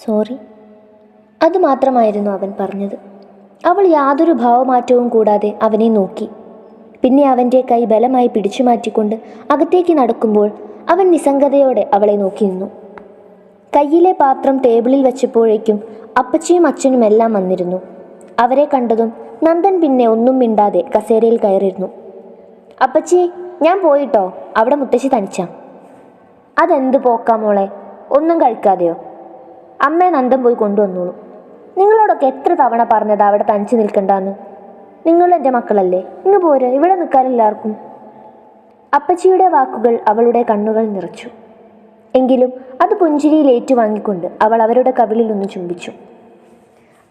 Sorry. അതുമാത്രമായിരുന്നു അവൻ പറഞ്ഞത്. അവൾ യാതൊരു ഭാവമാറ്റവും കൂടാതെ അവനെ നോക്കി. പിന്നെ അവൻ്റെ കൈ ബലമായി പിടിച്ചു മാറ്റിക്കൊണ്ട് അകത്തേക്ക് നടക്കുമ്പോൾ അവൻ നിസ്സംഗതയോടെ അവളെ നോക്കി നിന്നു. കയ്യിലെ പാത്രം ടേബിളിൽ വെച്ചപ്പോഴേക്കും അപ്പച്ചിയും അച്ഛനും എല്ലാം വന്നിരുന്നു. അവരെ കണ്ടതും നന്ദൻ പിന്നെ ഒന്നും മിണ്ടാതെ കസേരയിൽ കയറിയിരുന്നു. അപ്പച്ചി, ഞാൻ പോയിട്ടോ, അവിടെ മുത്തശ്ശി തനിച്ചാ. അതെന്ത് പോക്കാ മോളെ, ഒന്നും കഴിക്കാതെയോ? അമ്മയെ നന്ദൻ പോയി കൊണ്ടുവന്നോളൂ. നിങ്ങളോടൊക്കെ എത്ര തവണ പറഞ്ഞതാ അവിടെ തനിച്ച് നിൽക്കണ്ടെന്ന്? നിങ്ങൾ എൻ്റെ മക്കളല്ലേ, ഇങ്ങ് പോരെ, ഇവിടെ നിൽക്കാൻ എല്ലാവർക്കും. അപ്പച്ചിയുടെ വാക്കുകൾ അവളുടെ കണ്ണുകൾ നിറച്ചു. എങ്കിലും അത് പുഞ്ചിരിയിൽ ഏറ്റുവാങ്ങിക്കൊണ്ട് അവൾ അവരുടെ കവിളിൽ ഒന്ന് ചുംബിച്ചു.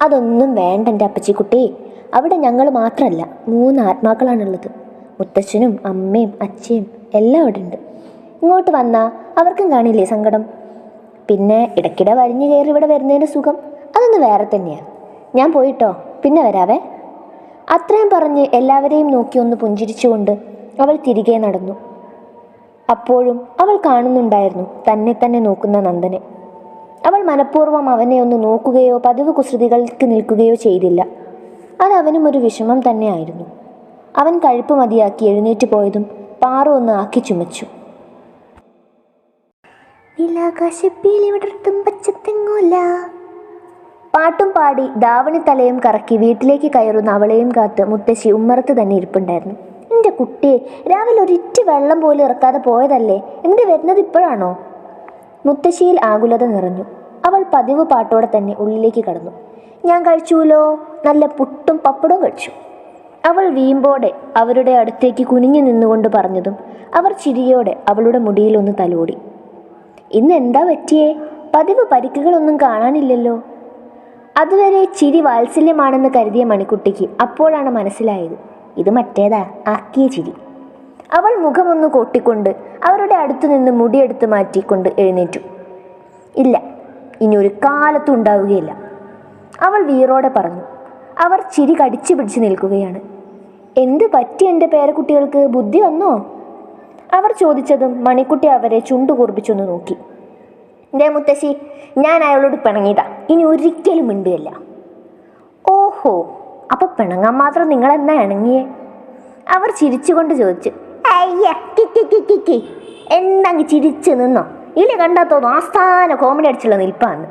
അതൊന്നും വേണ്ട എൻ്റെ അപ്പച്ചിക്കുട്ടി, അവിടെ ഞങ്ങൾ മാത്രമല്ല 3 ആത്മാക്കളാണുള്ളത്. മുത്തച്ഛനും അമ്മയും അച്ഛയും എല്ലാം അവിടെ ഉണ്ട്. ഇങ്ങോട്ട് വന്നാൽ അവർക്കും കാണില്ലേ സങ്കടം? പിന്നെ ഇടയ്ക്കിടെ വലിഞ്ഞു കയറി ഇവിടെ വരുന്നതിൻ്റെ സുഖം അതൊന്ന് വേറെ തന്നെയാണ്. ഞാൻ പോയിട്ടോ, പിന്നെ വരാവേ. അത്രയും പറഞ്ഞ് എല്ലാവരെയും നോക്കി ഒന്ന് പുഞ്ചിരിച്ചുകൊണ്ട് അവൾ തിരികെ നടന്നു. അപ്പോഴും അവൾ കാണുന്നുണ്ടായിരുന്നു തന്നെ തന്നെ നോക്കുന്ന നന്ദനെ. അവൾ മനഃപൂർവ്വം അവനെ ഒന്ന് നോക്കുകയോ പതിവ് കുസൃതികൾക്ക് നിൽക്കുകയോ ചെയ്തില്ല. അത് അവനും ഒരു വിഷമം തന്നെയായിരുന്നു. അവൻ കഴിപ്പ് മതിയാക്കി എഴുന്നേറ്റ് പോയതും പാറു ഒന്ന് ആക്കി ചുമച്ചു. പാട്ടും പാടി ധാവണി തലയും കറക്കി വീട്ടിലേക്ക് കയറുന്ന അവളെയും കാത്ത് മുത്തശ്ശി ഉമ്മറത്ത് തന്നെ ഇരിപ്പുണ്ടായിരുന്നു. എൻ്റെ കുട്ടിയെ, രാവിലെ ഒരിറ്റ് വെള്ളം പോലും ഇറക്കാതെ പോയതല്ലേ, എന്നിട്ട് വരുന്നത് ഇപ്പോഴാണോ? മുത്തശ്ശിയിൽ ആകുലത നിറഞ്ഞു. അവൾ പതിവ് പാട്ടോടെ തന്നെ ഉള്ളിലേക്ക് കടന്നു. ഞാൻ കഴിച്ചുല്ലോ, നല്ല പുട്ടും പപ്പടവും കഴിച്ചു. അവൾ വീമ്പോടെ അവരുടെ അടുത്തേക്ക് കുനിഞ്ഞു നിന്നുകൊണ്ട് പറഞ്ഞതും അവർ ചിരിയോടെ അവളുടെ മുടിയിലൊന്ന് തലോടി. ഇന്ന് എന്താ പറ്റിയേ? പതിവ് പരിക്കുകളൊന്നും കാണാനില്ലല്ലോ. അതുവരെ ചിരി വാത്സല്യമാണെന്ന് കരുതിയ മണിക്കുട്ടിക്ക് അപ്പോഴാണ് മനസ്സിലായത് ഇത് മറ്റേതാ, ആക്കിയ ചിരി. അവൾ മുഖമൊന്ന് കൊട്ടിക്കൊണ്ട് അവരുടെ അടുത്തു നിന്ന് മുടിയെടുത്ത് മാറ്റിക്കൊണ്ട് എഴുന്നേറ്റു. ഇല്ല, ഇനി ഒരു കാലത്തും ഉണ്ടാവുകയില്ല, അവൾ വീറോടെ പറഞ്ഞു. അവർ ചിരി കടിച്ചു പിടിച്ച് നിൽക്കുകയാണ്. എന്ത് പറ്റി എൻ്റെ പേരക്കുട്ടികൾക്ക്? ബുദ്ധി വന്നോ? അവർ ചോദിച്ചതും മണിക്കുട്ടി അവരെ ചുണ്ടു കൂർപ്പിച്ചൊന്ന് നോക്കി. ദേ മുത്തശ്ശി, ഞാൻ അയാളോട് പിണങ്ങിയതാ, ഇനി ഒരിക്കലും മിണ്ടുകയില്ല. ഓഹോ, അപ്പൊ പിണങ്ങാൻ മാത്രം നിങ്ങളെന്നാ ഇണങ്ങിയേ? അവർ ചിരിച്ചുകൊണ്ട് ചോദിച്ചു. അയ്യ കിക്കി, എന്നങ്ങ് ചിരിച്ചു നിന്നോ? ഇല്ല കണ്ടാ തോന്നും ആസ്ഥാന കോമഡി അടിച്ചുള്ള നിൽപ്പാന്ന്.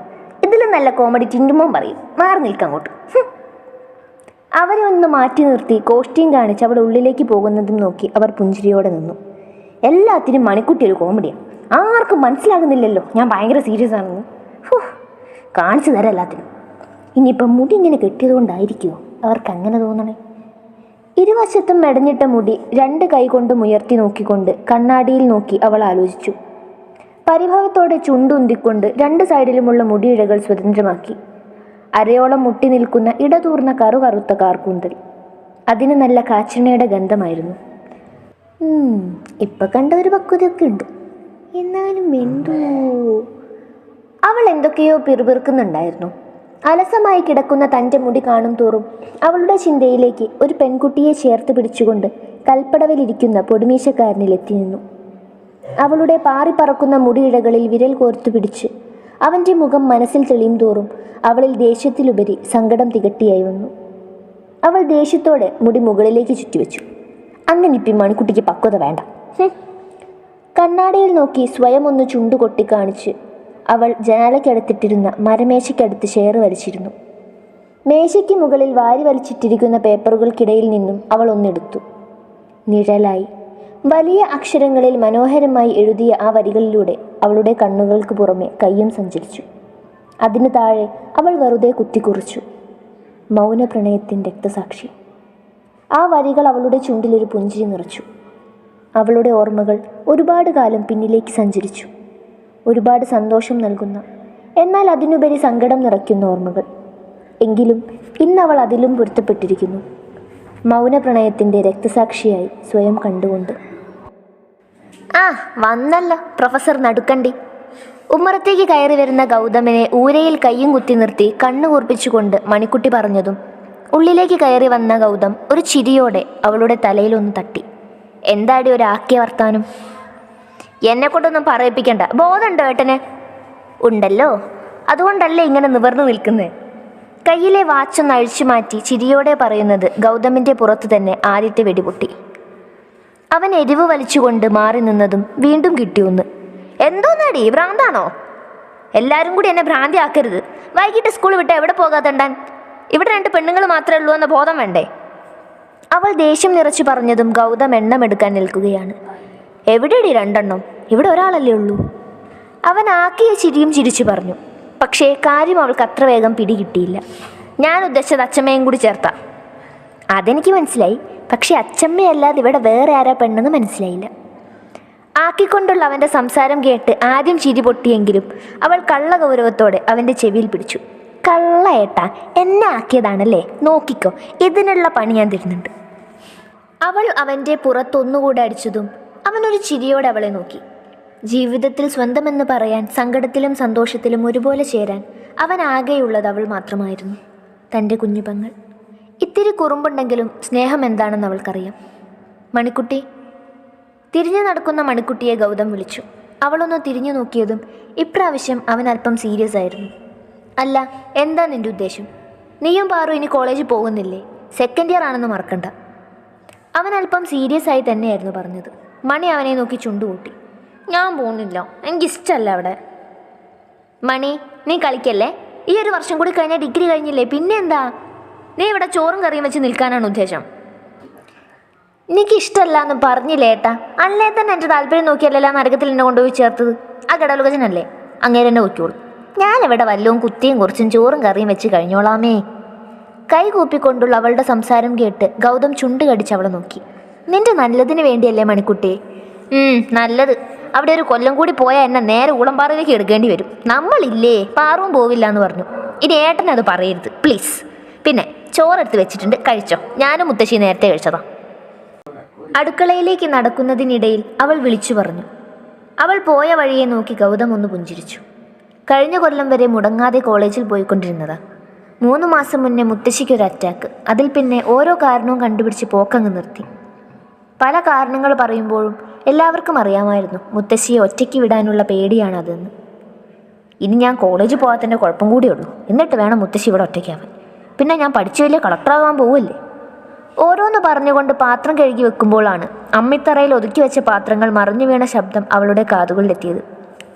ഇതിലും നല്ല കോമഡി ടിൻറ്റുമോൻ പറയും. മാറി നിൽക്കങ്ങോട്ട്. അവരെ ഒന്ന് മാറ്റി നിർത്തി കോസ്റ്റ്യൂം കാണിച്ച് അവിടെ ഉള്ളിലേക്ക് പോകുന്നതും നോക്കി അവർ പുഞ്ചിരിയോടെ നിന്നു. എല്ലാത്തിനും മണിക്കുട്ടി ഒരു കോമഡിയാണ്. ആർക്കും മനസ്സിലാകുന്നില്ലല്ലോ ഞാൻ ഭയങ്കര സീരിയസ് ആണെന്ന്. കാണിച്ചു തരാം എല്ലാത്തിനും. ഇനിയിപ്പം മുടി ഇങ്ങനെ കെട്ടിയതുകൊണ്ടായിരിക്കുമോ അവർക്ക് അങ്ങനെ തോന്നണേ? ഇരുവശത്തും മെടഞ്ഞിട്ട മുടി 2 കൈ കൊണ്ടും ഉയർത്തി നോക്കിക്കൊണ്ട് കണ്ണാടിയിൽ നോക്കി അവൾ ആലോചിച്ചു. പരിഭവത്തോടെ ചുണ്ടുന്തിക്കൊണ്ട് 2 സൈഡിലുമുള്ള മുടിയിഴകൾ സ്വതന്ത്രമാക്കി. അരയോളം മുട്ടി നിൽക്കുന്ന ഇടതൂർന്ന കറുകറുത്ത കാർക്കൂന്തൽ, അതിന് നല്ല കാച്ചെണ്ണയുടെ ഗന്ധമായിരുന്നു. ഇപ്പൊ കണ്ട ഒരു പക്വതയൊക്കെ ഉണ്ട്, എന്നാലും എന്തോ. അവൾ എന്തൊക്കെയോ പിറുപിറുക്കുന്നുണ്ടായിരുന്നു. അലസമായി കിടക്കുന്ന തൻ്റെ മുടി കാണും തോറും അവളുടെ ചിന്തയിലേക്ക് ഒരു പെൺകുട്ടിയെ ചേർത്ത് പിടിച്ചുകൊണ്ട് കൽപ്പടവിലിരിക്കുന്ന പൊടിമീശക്കാരനിൽ എത്തി നിന്നു. അവളുടെ പാറിപ്പറക്കുന്ന മുടിയിഴകളിൽ വിരൽ കോർത്തു പിടിച്ച് അവൻ്റെ മുഖം മനസ്സിൽ തെളിയും തോറും അവളിൽ ദേഷ്യത്തിലുപരി സങ്കടം തികട്ടിയായി വന്നു. അവൾ ദേഷ്യത്തോടെ മുടി മുകളിലേക്ക് ചുറ്റിവെച്ചു. അങ്ങനെ ഇപ്പം മണിക്കുട്ടിക്ക് പക്വത വേണ്ട. കണ്ണാടിയിൽ നോക്കി സ്വയം ഒന്ന് ചുണ്ടു കൊട്ടിക്കാണിച്ച് അവൾ ജനാലയ്ക്കടുത്തിട്ടിരുന്ന മരമേശയ്ക്കടുത്ത് ഷെയർ വലിച്ചിരുന്നു. മേശയ്ക്ക് മുകളിൽ വാരി വലിച്ചിട്ടിരിക്കുന്ന പേപ്പറുകൾക്കിടയിൽ നിന്നും അവൾ ഒന്നെടുത്തു. നിഴലായി വലിയ അക്ഷരങ്ങളിൽ മനോഹരമായി എഴുതിയ ആ വരികളിലൂടെ അവളുടെ കണ്ണുകൾക്ക് പുറമെ കയ്യും സഞ്ചരിച്ചു. അതിന് താഴെ അവൾ വെറുതെ കുത്തിക്കുറിച്ചു, മൗനപ്രണയത്തിൻ്റെ രക്തസാക്ഷി. ആ വരികൾ അവളുടെ ചുണ്ടിലൊരു പുഞ്ചിരി നിറച്ചു. അവളുടെ ഓർമ്മകൾ ഒരുപാട് കാലം പിന്നിലേക്ക് സഞ്ചരിച്ചു. ഒരുപാട് സന്തോഷം നൽകുന്ന, എന്നാൽ അതിനുപരി സങ്കടം നിറയ്ക്കുന്ന ഓർമ്മകൾ. എങ്കിലും ഇന്നവൾ അതിലും പൊരുത്തപ്പെട്ടിരിക്കുന്നു, മൗനപ്രണയത്തിൻ്റെ രക്തസാക്ഷിയായി സ്വയം കണ്ടുകൊണ്ട്. ആ വന്നല്ലോ പ്രൊഫസർ നടുക്കണ്ടി. ഉമ്മറത്തേക്ക് കയറി വരുന്ന ഗൗതമനെ ഊരയിൽ കയ്യും കുത്തി നിർത്തി കണ്ണു കൂർപ്പിച്ചുകൊണ്ട് മണിക്കുട്ടി പറഞ്ഞതും ഉള്ളിലേക്ക് കയറി വന്ന ഗൗതം ഒരു ചിരിയോടെ അവളുടെ തലയിലൊന്ന് തട്ടി. എന്താടി ഒരു ആക്കിയ വർത്താനം? എന്നെ കൊണ്ടൊന്നും പറയിപ്പിക്കണ്ട, ബോധമുണ്ടോ ഏട്ടന്? ഉണ്ടല്ലോ. അതുകൊണ്ടല്ലേ ഇങ്ങനെ നിവർന്നു നിൽക്കുന്നത്. കയ്യിലെ വാച്ചൊന്ന് അഴിച്ചു മാറ്റി ചിരിയോടെ പറയുന്നത് ഗൗതമിൻ്റെ പുറത്തു തന്നെ ആദ്യത്തെ വെടിപൊട്ടി. അവൻ എരിവ് വലിച്ചുകൊണ്ട് മാറി നിന്നതും വീണ്ടും കിട്ടിയൊന്ന്. എന്തോന്നാടി, ഭ്രാന്താണോ? എല്ലാവരും കൂടി എന്നെ ഭ്രാന്തി ആക്കരുത്. വൈകിട്ട് സ്കൂൾ വിട്ട് എവിടെ പോകാത്തണ്ടാൻ? ഇവിടെ 2 പെണ്ണുങ്ങൾ മാത്രമേ ഉള്ളൂ എന്ന ബോധം വേണ്ടേ? അവൾ ദേഷ്യം നിറച്ചു പറഞ്ഞതും ഗൗതം എണ്ണമെടുക്കാൻ നിൽക്കുകയാണ്. എവിടെയടി 2 എണ്ണം? ഇവിടെ ഒരാളല്ലേ ഉള്ളൂ. അവൻ ആക്കിയ ചിരിയും ചിരിച്ചു പറഞ്ഞു. പക്ഷേ കാര്യം അവൾക്ക് അത്ര വേഗം പിടികിട്ടിയില്ല. ഞാൻ ഉദ്ദേശിച്ചത് അച്ചമ്മയും കൂടി ചേർത്താ. അതെനിക്ക് മനസ്സിലായി. പക്ഷേ അച്ചമ്മയല്ലാതെ ഇവിടെ വേറെ ആരാ പെണ്ണെന്ന് മനസ്സിലായില്ല. ആക്കിക്കൊണ്ടുള്ള അവൻ്റെ സംസാരം കേട്ട് ആദ്യം ചിരി പൊട്ടിയെങ്കിലും അവൾ കള്ള ഗൗരവത്തോടെ അവൻ്റെ ചെവിയിൽ പിടിച്ചു. കള്ള ഏട്ടാ, എന്നെ ആക്കിയതാണല്ലേ? നോക്കിക്കോ, ഇതിനുള്ള പണി ഞാൻ തരുന്നുണ്ട്. അവൾ അവൻ്റെ പുറത്തൊന്നുകൂടെ അടിച്ചതും അവനൊരു ചിരിയോടെ അവളെ നോക്കി. ജീവിതത്തിൽ സ്വന്തമെന്ന് പറയാൻ സങ്കടത്തിലും സന്തോഷത്തിലും ഒരുപോലെ ചേരാൻ അവൻ ആകെയുള്ളത് അവൾ മാത്രമായിരുന്നു, തൻ്റെ കുഞ്ഞുപെങ്ങൾ. ഇത്തിരി കുറുമ്പുണ്ടെങ്കിലും സ്നേഹം എന്താണെന്ന് അവൾക്കറിയാം. മണിക്കുട്ടി. തിരിഞ്ഞു നടക്കുന്ന മണിക്കുട്ടിയെ ഗൗതം വിളിച്ചു. അവളൊന്ന് തിരിഞ്ഞു നോക്കിയതും ഇപ്രാവശ്യം അവൻ അല്പം സീരിയസ് ആയിരുന്നു. അല്ല, എന്താ നിൻ്റെ ഉദ്ദേശം? നീയും പാറു ഇനി കോളേജിൽ പോകുന്നില്ലേ? 2nd ഇയർ ആണെന്ന് മറക്കണ്ട. അവൻ അല്പം സീരിയസ് ആയി തന്നെയായിരുന്നു പറഞ്ഞത്. മണി അവനെ നോക്കി ചുണ്ടുകൂട്ടി. ഞാൻ പോകുന്നില്ല, എനിക്കിഷ്ടമല്ല അവിടെ. മണി, നീ കളിക്കല്ലേ? ഈ ഒരു വർഷം കൂടി കഴിഞ്ഞാൽ ഡിഗ്രി കഴിഞ്ഞില്ലേ? പിന്നെ എന്താ? നീ ഇവിടെ ചോറും കറിയും വെച്ച് നിൽക്കാനാണ് ഉദ്ദേശം? എനിക്കിഷ്ടമല്ല എന്ന് പറഞ്ഞില്ലേ ഏട്ടാ? അല്ലേ തന്നെ എൻ്റെ താല്പര്യം നോക്കിയല്ല നരകത്തിൽ എന്നെ കൊണ്ടുപോയി ചേർത്തത്. ആ ഗഡാലുകജനല്ലേ? അങ്ങേരെ തന്നെ നോക്കിയോളൂ. ഞാനിവിടെ വല്ലവും കുത്തിയും കുറിച്ചും ചോറും കറിയും വെച്ച് കഴിഞ്ഞോളാമേ. കൈ കൂപ്പിക്കൊണ്ടുള്ള അവളുടെ സംസാരം കേട്ട് ഗൗതം ചുണ്ട് കടിച്ച് അവളെ നോക്കി. നിന്റെ നല്ലതിന് വേണ്ടിയല്ലേ മണിക്കുട്ടി? നല്ലത്. അവിടെ ഒരു കൊല്ലം കൂടി പോയാൽ എന്നെ നേരെ ഊളംപാറയിലേക്ക് എടുക്കേണ്ടി വരും. നമ്മളില്ലേ, പാറും പോവില്ല എന്ന് പറഞ്ഞു. ഇനി ഏട്ടനത് പറയരുത് പ്ലീസ്. പിന്നെ ചോറെടുത്ത് വെച്ചിട്ടുണ്ട്, കഴിച്ചോ. ഞാനും മുത്തശ്ശി നേരത്തെ കഴിച്ചതാ. അടുക്കളയിലേക്ക് നടക്കുന്നതിനിടയിൽ അവൾ വിളിച്ചു പറഞ്ഞു. അവൾ പോയ വഴിയെ നോക്കി ഗൗതം ഒന്ന് പുഞ്ചിരിച്ചു. കഴിഞ്ഞ കൊല്ലം വരെ മുടങ്ങാതെ കോളേജിൽ പോയിക്കൊണ്ടിരുന്നതാ. 3 മാസം മുന്നേ മുത്തശ്ശിക്കൊരു അറ്റാക്ക്. അതിൽ പിന്നെ ഓരോ കാരണവും കണ്ടുപിടിച്ച് പോക്കങ്ങ് നിർത്തി. പല കാരണങ്ങൾ പറയുമ്പോഴും എല്ലാവർക്കും അറിയാമായിരുന്നു മുത്തശ്ശിയെ ഒറ്റയ്ക്ക് വിടാനുള്ള പേടിയാണ് അതെന്ന്. ഇനി ഞാൻ കോളേജിൽ പോകാത്തതിൻ്റെ കുഴപ്പം കൂടിയുള്ളൂ. എന്നിട്ട് വേണം മുത്തശ്ശി ഇവിടെ ഒറ്റയ്ക്കാവാൻ. പിന്നെ ഞാൻ പഠിച്ചു വലിയ കളക്ടറാകാൻ പോവില്ലേ? ഓരോന്ന് പറഞ്ഞുകൊണ്ട് പാത്രം കഴുകി വെക്കുമ്പോഴാണ് അമ്മിത്തറയിൽ ഒതുക്കി വെച്ച പാത്രങ്ങൾ മറിഞ്ഞു വീണ ശബ്ദം അവളുടെ കാതുകളിലെത്തിയത്.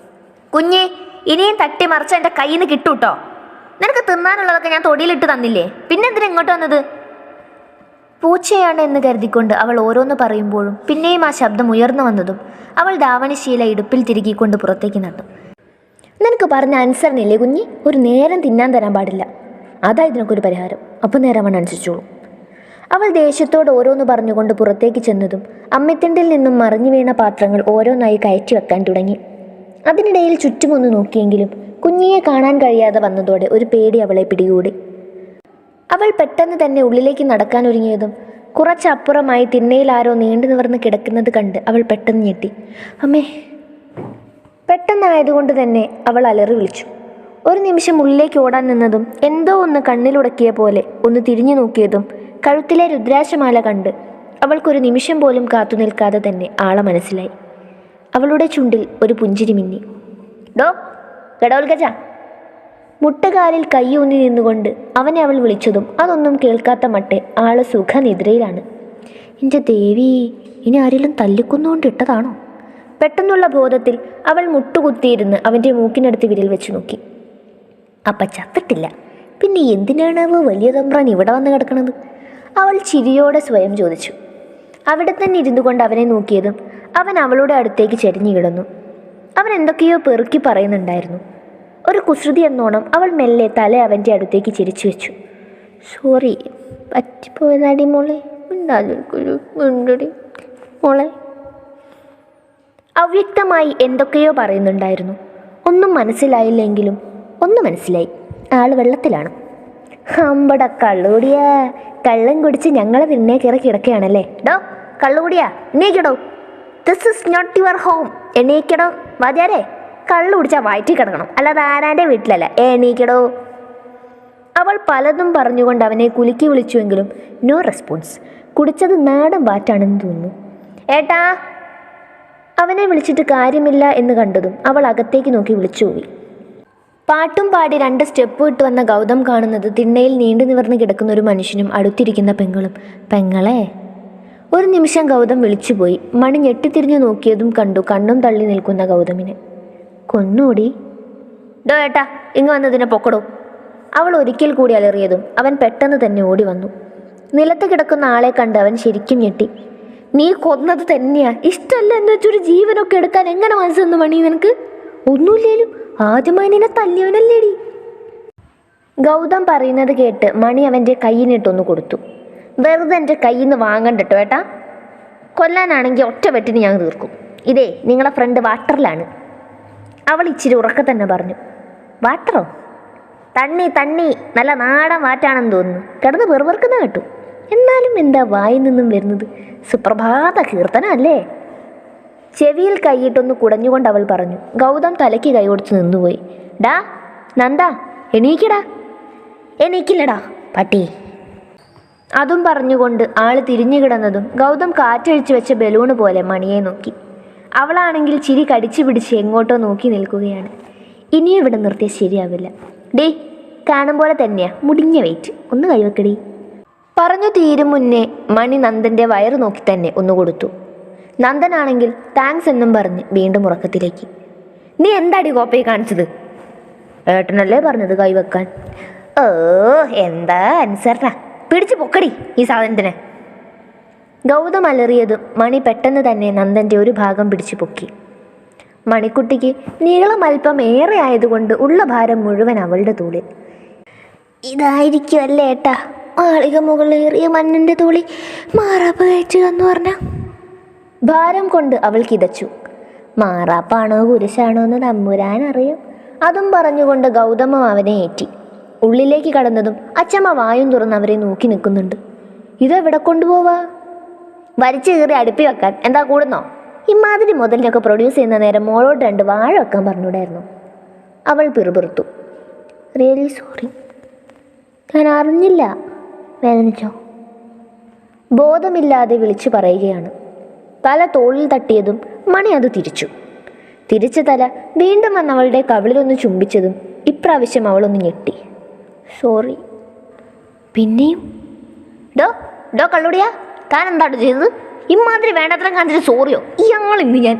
കുഞ്ഞേ, ഇനിയും തട്ടി മറിച്ച എൻ്റെ കയ്യിൽ നിന്ന് കിട്ടൂട്ടോ. നിനക്ക് തിന്നാനുള്ളതൊക്കെ ഞാൻ തൊടിയിലിട്ട് തന്നില്ലേ? പിന്നെന്തിനാ ഇങ്ങോട്ട് വന്നത്? പൂച്ചയാണ് എന്ന് കരുതിക്കൊണ്ട് അവൾ ഓരോന്ന് പറയുമ്പോഴും പിന്നെയും ആ ശബ്ദം ഉയർന്നു വന്നതും അവൾ ധാവണിശീല ഇടുപ്പിൽ തിരുകിക്കൊണ്ട് പുറത്തേക്ക് നടന്നു. നിനക്ക് പറഞ്ഞ അനുസരണയില്ലേ കുഞ്ഞി? ഒരു നേരം തിന്നാൻ തരാൻ പാടില്ല. അതാ ഇതിനൊക്കെ ഒരു പരിഹാരം. അപ്പം നേരം അവൻ അനുസരിച്ചോളൂ. അവൾ ദേഷ്യത്തോട് ഓരോന്ന് പറഞ്ഞുകൊണ്ട് പുറത്തേക്ക് ചെന്നതും അമ്മിത്തിണ്ടിൽ നിന്നും മറിഞ്ഞു വീണ പാത്രങ്ങൾ ഓരോന്നായി കയറ്റി വെക്കാൻ തുടങ്ങി. അതിനിടയിൽ ചുറ്റുമൊന്ന് നോക്കിയെങ്കിലും കുഞ്ഞിയെ കാണാൻ കഴിയാതെ വന്നതോടെ ഒരു പേടി അവളെ പിടികൂടി. അവൾ പെട്ടെന്ന് തന്നെ ഉള്ളിലേക്ക് നടക്കാനൊരുങ്ങിയതും കുറച്ചപ്പുറമായി തിണ്ണയിൽ ആരോ നീണ്ടു നിവർന്ന് കിടക്കുന്നത് കണ്ട് അവൾ പെട്ടെന്ന് ഞെട്ടി. അമ്മേ! പെട്ടെന്നായതുകൊണ്ട് തന്നെ അവൾ അലറി വിളിച്ചു. ഒരു നിമിഷം ഉള്ളിലേക്ക് ഓടാൻ നിന്നതും എന്തോ ഒന്ന് കണ്ണിലുടക്കിയ പോലെ ഒന്ന് തിരിഞ്ഞു നോക്കിയതും കഴുത്തിലെ രുദ്രാക്ഷമാല കണ്ട് അവൾക്കൊരു നിമിഷം പോലും കാത്തു നിൽക്കാതെ തന്നെ ആളെ മനസ്സിലായി. അവളുടെ ചുണ്ടിൽ ഒരു പുഞ്ചിരി മിന്നി. ഡോ ഗഡോൽഗജ! മുട്ടുകാലിൽ കൈയൂന്നി നിന്നുകൊണ്ട് അവനെ അവൾ വിളിച്ചതും അതൊന്നും കേൾക്കാത്ത മട്ടെ ആള് സുഖനിദ്രയിലാണ്. എൻ്റെ ദേവി, ഇനി ആരെങ്കിലും തല്ലിക്കൊന്നുകൊണ്ട് ഇട്ടതാണോ? പെട്ടെന്നുള്ള ബോധത്തിൽ അവൾ മുട്ടുകുത്തിയിരുന്ന് അവൻ്റെ മൂക്കിനടുത്ത് വിരൽ വെച്ച് നോക്കി. അപ്പം ചത്തിട്ടില്ല. പിന്നെ എന്തിനാണാവോ വലിയ തമ്പ്രാൻ ഇവിടെ വന്ന് കിടക്കണത്? അവൾ ചിരിയോടെ സ്വയം ചോദിച്ചു. അവിടെ തന്നെ ഇരുന്നു കൊണ്ട് അവനെ നോക്കിയതും അവൻ അവളുടെ അടുത്തേക്ക് ചെരിഞ്ഞു കിടന്നു. അവൻ എന്തൊക്കെയോ പെറുക്കി പറയുന്നുണ്ടായിരുന്നു. ഒരു കുസൃതി എന്നോണം അവൾ മെല്ലെ തല അവൻ്റെ അടുത്തേക്ക് ചിരിച്ചു വെച്ചു. സോറി, പറ്റിപ്പോയതാടി മോളെ. മോളെ. അവ്യക്തമായി എന്തൊക്കെയോ പറയുന്നുണ്ടായിരുന്നു. ഒന്നും മനസ്സിലായില്ലെങ്കിലും ഒന്ന് മനസ്സിലായി. ആൾ വെള്ളത്തിലാണ്. അമ്പട കള്ളുകൂടിയാ. കള്ളം കുടിച്ച് ഞങ്ങളെ പിന്നെ കയറി കിടക്കുകയാണല്ലേ? ഡോ കള്ളുകൂടിയാ, എണീക്കടോ. This is not your home. എണീക്കടോ. വാദ്യാരെ, കള്ളു കുടിച്ചാൽ വയറ്റി കിടക്കണം, അല്ലാതെ ആരാൻ്റെ വീട്ടിലല്ല. എണീക്കടോ. അവൾ പലതും പറഞ്ഞുകൊണ്ട് അവനെ കുലുക്കി വിളിച്ചുവെങ്കിലും നോ റെസ്പോൺസ്. കുടിച്ചത് നാടൻ വാറ്റാണെന്ന് തോന്നുന്നു. ഏട്ടാ! അവനെ വിളിച്ചിട്ട് കാര്യമില്ല എന്ന് കണ്ടതും അവൾ അകത്തേക്ക് നോക്കി വിളിച്ചുപോയി. പാട്ടും പാടി 2 സ്റ്റെപ്പ് ഇട്ട് വന്ന ഗൗതം കാണുന്നത് തിണ്ണയിൽ നീണ്ടു നിവർന്ന് കിടക്കുന്ന ഒരു മനുഷ്യനും അടുത്തിരിക്കുന്ന പെങ്ങളും. പെങ്ങളെ. ഒരു നിമിഷം ഗൗതം വിളിച്ചുപോയി. മണി ഞെട്ടിത്തിരിഞ്ഞു നോക്കിയതും കണ്ടു കണ്ണും തള്ളി നിൽക്കുന്ന ഗൗതമിനെ. കൊന്നൂടി? ഡോ ഏട്ടാ, ഇങ്ങ് വന്നതിനെ പൊക്കടോ. അവൾ ഒരിക്കൽ കൂടി അലറിയതും അവൻ പെട്ടെന്ന് തന്നെ ഓടി വന്നു. നിലത്ത് കിടക്കുന്ന ആളെ കണ്ട് അവൻ ശരിക്കും ഞെട്ടി. നീ കൊന്നത് തന്നെയാ. ഇഷ്ടമല്ല എന്ന് വെച്ചൊരു ജീവനൊക്കെ എടുക്കാൻ എങ്ങനെ മനസ്സെന്ന് മണി നിനക്ക്? ഒന്നുമില്ലേലും ആദ്യമായി നിന്നെ തല്ലിയവനല്ലേടി. ഗൗതം പറയുന്നത് കേട്ട് മണി അവൻ്റെ കയ്യിനിട്ടൊന്ന് കൊടുത്തു. വെറുതെ എൻ്റെ കയ്യിൽ നിന്ന് വാങ്ങണ്ടട്ടോ ഏട്ടാ. കൊല്ലാനാണെങ്കിൽ ഒറ്റ വെട്ടിന് ഞാൻ തീർക്കും. ഇതേ നിങ്ങളെ ഫ്രണ്ട് വാട്ടറിലാണ്. അവൾ ഇച്ചിരി ഉറക്കെ തന്നെ പറഞ്ഞു. വാട്ടറോ? തണ്ണി തണ്ണി, നല്ല നാടൻ വാറ്റാണെന്ന് തോന്നുന്നു. കിടന്ന് വെറുതെറുക്കുന്ന കേട്ടു. എന്നാലും എന്താ വായിൽ നിന്നും വരുന്നത്? സുപ്രഭാത കീർത്തനം അല്ലേ? ചെവിയിൽ കൈയിട്ടൊന്ന് കുടഞ്ഞുകൊണ്ട് അവൾ പറഞ്ഞു. ഗൗതം തലയ്ക്ക് കൈ കൊടുത്ത് നിന്നുപോയി. ഡാ നന്ദ, എണീക്കടാ. എണീക്കില്ലടാ പട്ടി. അതും പറഞ്ഞുകൊണ്ട് ആള് തിരിഞ്ഞു കിടന്നതും ഗൗതം കാറ്റഴിച്ചു വെച്ച ബലൂണ് പോലെ മണിയെ നോക്കി. അവളാണെങ്കിൽ ചിരി കടിച്ചു പിടിച്ച് എങ്ങോട്ടോ നോക്കി നിൽക്കുകയാണ്. ഇനിയും ഇവിടെ നിർത്തിയാൽ ശരിയാവില്ല. ഡേ, കാണും പോലെ തന്നെയാ, മുടിഞ്ഞ വെയിറ്റ്. ഒന്ന് കൈവെക്കടി. പറഞ്ഞു തീരും മുന്നേ മണി നന്ദൻ്റെ വയറ് നോക്കി തന്നെ ഒന്ന് കൊടുത്തു. നന്ദനാണെങ്കിൽ താങ്ക്സ് എന്നും പറഞ്ഞ് വീണ്ടും ഉറക്കത്തിലേക്ക്. നീ എന്താടി കോപ്പയെ കാണിച്ചത്? ഏട്ടനല്ലേ പറഞ്ഞത് കൈവെക്കാൻ. ഓ, എന്താ അനുസരണ. പിടിച്ചു പൊക്കടി ഈ സാധനത്തിനെ. ഗൗതം അലറിയതും മണി പെട്ടെന്ന് തന്നെ നന്ദൻ്റെ ഒരു ഭാഗം പിടിച്ചു പൊക്കി. മണിക്കുട്ടിക്ക് നീളം അല്പം ഏറെ ആയതുകൊണ്ട് ഉള്ള ഭാരം മുഴുവൻ അവളുടെ തോളിൽ. ഇതായിരിക്കും അല്ലേ ഏട്ടാ മാളിക മുകളേറിയ മണ്ണിൻ്റെ തോളി മാറാപ്പ് കഴിച്ചു എന്ന് പറഞ്ഞ. ഭാരം കൊണ്ട് അവൾ കിതച്ചു. മാറാപ്പാണോ കുരിശാണോ എന്ന് തമ്പുരാൻ അറിയാം. അതും പറഞ്ഞുകൊണ്ട് ഗൗതമം അവനെ ഏറ്റി. ഉള്ളിലേക്ക് കടന്നതും അച്ചമ്മ വായും തുറന്ന് അവരെ നോക്കി നിൽക്കുന്നുണ്ട്. ഇതെവിടെ കൊണ്ടുപോവാ? വലിച്ചു കയറി അടുപ്പി വെക്കാൻ. എന്താ കൂടുന്നോ? ഇമാതിരി മുതലിനൊക്കെ പ്രൊഡ്യൂസ് ചെയ്യുന്ന നേരം മോളോട് 2 വാഴ വെക്കാൻ പറഞ്ഞൂടായിരുന്നു. അവൾ പിറുപിറുത്തു. റിയലി സോറി, ഞാൻ അറിഞ്ഞില്ല. വേദനിച്ചോ? ബോധമില്ലാതെ വിളിച്ചു പറയുകയാണ്. തല തോളിൽ തട്ടിയതും മണി അത് തിരിച്ചു. തിരിച്ച തല വീണ്ടും വന്നവളുടെ കവിളിലൊന്ന് ചുംബിച്ചതും ഇപ്രാവശ്യം അവളൊന്ന് ഞെട്ടി. സോറി. പിന്നെയും? ഡോ ഡോ കള്ളുടിയാ, താൻ എന്താട്ടോ ചെയ്തത്? ഇമാതിരി വേണ്ടത്ര കാണിച്ചിട്ട് സോറിയോ? ഇയാളിന്ന് ഞാൻ.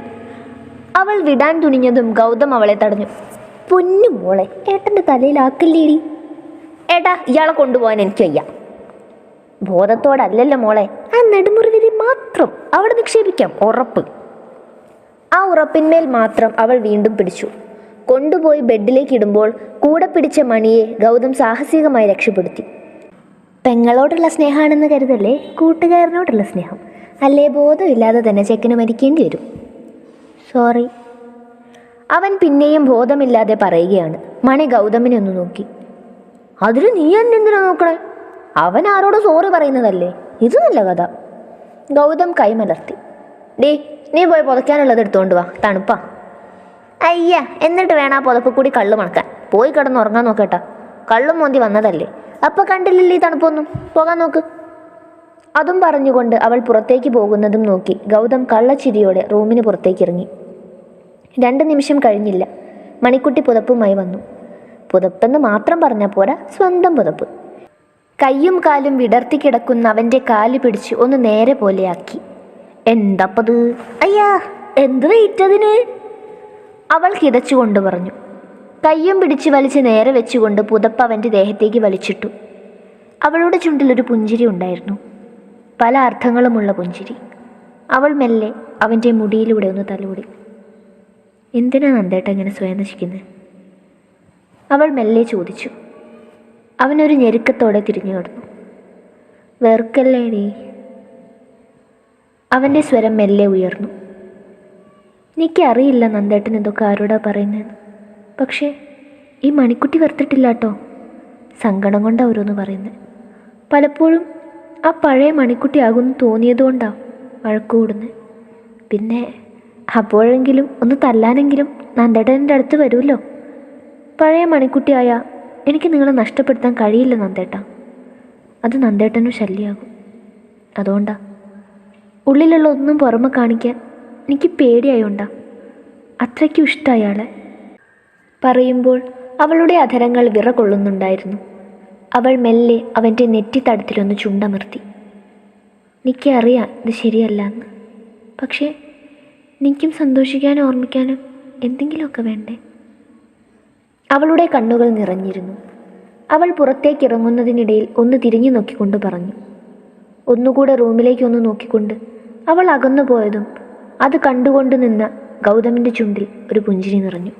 അവൾ വിടാൻ തുനിഞ്ഞതും ഗൗതം അവളെ തടഞ്ഞു. പൊന്നു മോളെ, ഏട്ടൻ്റെ തലയിലാക്കല്ലേടി. ഏട്ടാ, ഇയാളെ കൊണ്ടുപോകാൻ എനിക്ക് വയ്യ. ബോധത്തോടല്ലല്ലോ മോളെ, ആ നെടുമുറിവിൽ മാത്രം അവിടെ നിക്ഷേപിക്കാം, ഉറപ്പ്. ആ ഉറപ്പിന്മേൽ മാത്രം അവൾ വീണ്ടും പിടിച്ചു. കൊണ്ടുപോയി ബെഡിലേക്ക് ഇടുമ്പോൾ കൂടെ പിടിച്ച മണിയെ ഗൗതം സാഹസികമായി രക്ഷപ്പെടുത്തി. പെങ്ങളോടുള്ള സ്നേഹമാണെന്ന് കരുതല്ലേ, കൂട്ടുകാരനോടുള്ള സ്നേഹം. അല്ലേ ബോധമില്ലാതെ തന്നെ ചെക്കന് മരിക്കേണ്ടി വരും. സോറി. അവൻ പിന്നെയും ബോധമില്ലാതെ പറയുകയാണ്. മണി ഗൗതമിനെ ഒന്ന് നോക്കി. അതിന് നീ എന്നെ എന്തിനാ നോക്കണേ? അവൻ ആരോട് സോറി പറയുന്നതല്ലേ. ഇത് നല്ല കഥ. ഗൗതം കൈമലർത്തി. ഡേ, നീ പോയി പുതയ്ക്കാനുള്ളത് എടുത്തുകൊണ്ട് വാ, തണുപ്പാ. അയ്യ, എന്നിട്ട് വേണം ആ പുതപ്പ് കൂടി കള്ളു മണക്കാൻ. പോയി കിടന്ന് ഉറങ്ങാൻ നോക്കേട്ടാ. കള്ളും മോന്തി വന്നതല്ലേ, അപ്പൊ കണ്ടില്ലല്ലേ ഈ തണുപ്പൊന്നും. പോകാൻ നോക്ക്. അതും പറഞ്ഞുകൊണ്ട് അവൾ പുറത്തേക്ക് പോകുന്നതും നോക്കി ഗൗതം കള്ളച്ചിരിയോടെ റൂമിന് പുറത്തേക്ക് ഇറങ്ങി. 2 നിമിഷം കഴിഞ്ഞില്ല, മണിക്കുട്ടി പുതപ്പുമായി വന്നു. പുതപ്പെന്ന് മാത്രം പറഞ്ഞാൽ പോരാ, സ്വന്തം പുതപ്പ്. കയ്യും കാലും വിടർത്തി കിടക്കുന്ന അവൻ്റെ കാല് പിടിച്ച് ഒന്ന് നേരെ പോലെയാക്കി. എന്താപ്പത്? അയ്യാ, എന്ത് വെയിറ്റതിന്? അവൾ കിതച്ചുകൊണ്ട് പറഞ്ഞു. കയ്യും പിടിച്ച് വലിച്ച് നേരെ വെച്ചുകൊണ്ട് പുതപ്പ് അവൻ്റെ ദേഹത്തേക്ക് വലിച്ചിട്ടു. അവളുടെ ചുണ്ടിലൊരു പുഞ്ചിരി ഉണ്ടായിരുന്നു, പല അർത്ഥങ്ങളുമുള്ള പുഞ്ചിരി. അവൾ മെല്ലെ അവൻ്റെ മുടിയിലൂടെ ഒന്ന് തലോടി. എന്തിനാ നന്ദേട്ട ഇങ്ങനെ സ്വയം നശിക്കുന്നത്? അവൾ മെല്ലെ ചോദിച്ചു. അവനൊരു ഞെരുക്കത്തോടെ തിരിഞ്ഞു കിടന്നു. വെറുക്കല്ലേടി? അവൻ്റെ സ്വരം മെല്ലെ ഉയർന്നു. എനിക്കറിയില്ല നന്ദേട്ടൻ ഇതൊക്കെ ആരോടാ പറയുന്നതെന്ന്. പക്ഷേ ഈ മണിക്കുട്ടി വെറുത്തിട്ടില്ല കേട്ടോ. സങ്കടം കൊണ്ടാണ് ഓരോന്ന് പറയുന്നത്. പലപ്പോഴും ആ പഴയ മണിക്കുട്ടി ആകുമെന്ന് തോന്നിയതുകൊണ്ടാണ് വഴക്കുകൂടുന്നത്. പിന്നെ അപ്പോഴെങ്കിലും ഒന്ന് തല്ലാനെങ്കിലും നന്ദേട്ടൻ്റെ അടുത്ത് വരുമല്ലോ. പഴയ മണിക്കുട്ടിയായ എനിക്ക് നിങ്ങളെ നഷ്ടപ്പെടുത്താൻ കഴിയില്ല നന്ദേട്ട. അത് നന്ദേട്ടനും ശല്യമാകും. അതുകൊണ്ടാ ഉള്ളിലുള്ള ഒന്നും പുറമെ കാണിക്കാൻ എനിക്ക് പേടിയായോണ്ടാ. അത്രയ്ക്കും ഇഷ്ടം അയാളെ. പറയുമ്പോൾ അവളുടെ അധരങ്ങൾ വിറകൊള്ളുന്നുണ്ടായിരുന്നു. അവൾ മെല്ലെ അവൻ്റെ നെറ്റിത്തടത്തിലൊന്ന് ചുണ്ടമർത്തി. എനിക്കറിയാം ഇത് ശരിയല്ല എന്ന്, പക്ഷേ എനിക്കും സന്തോഷിക്കാനും ഓർമ്മിക്കാനും എന്തെങ്കിലുമൊക്കെ വേണ്ടേ? അവളുടെ കണ്ണുകൾ നിറഞ്ഞിരുന്നു. അവൾ പുറത്തേക്കിറങ്ങുന്നതിനിടയിൽ ഒന്ന് തിരിഞ്ഞു നോക്കിക്കൊണ്ട് പറഞ്ഞു. ഒന്നുകൂടെ റൂമിലേക്കൊന്ന് നോക്കിക്കൊണ്ട് അവൾ അകന്നു പോയതും അത് കണ്ടുകൊണ്ട് നിന്ന ഗൗതമിൻ്റെ ചുണ്ടിൽ ഒരു പുഞ്ചിരി നിറഞ്ഞു.